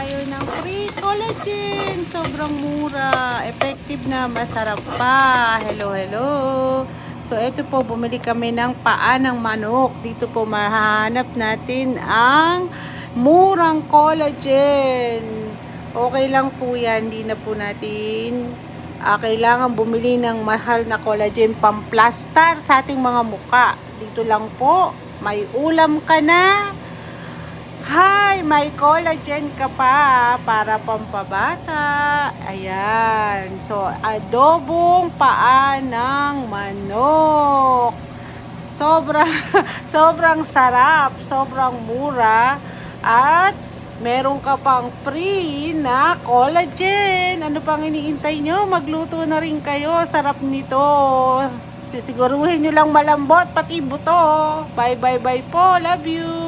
tayo ng free collagen. Sobrang mura. Effective na, masarap pa. Hello, hello. So, ito po, bumili kami ng paa ng manok. Dito po, mahanap natin ang murang collagen. Okay lang po yan. Hindi na po natin kailangan bumili ng mahal na collagen pamplastar sa ating mga muka. Dito lang po, may ulam ka na. Hi, may collagen ka pa para pampabata. Ayan. So, adobong paa ng manok. Sobrang sarap, sobrang mura, at meron ka pang free na collagen. Ano pang iniintay nyo? Magluto na rin kayo. Sarap nito. Sisiguruhin nyo lang malambot, pati buto. Bye, bye, bye po. Love you.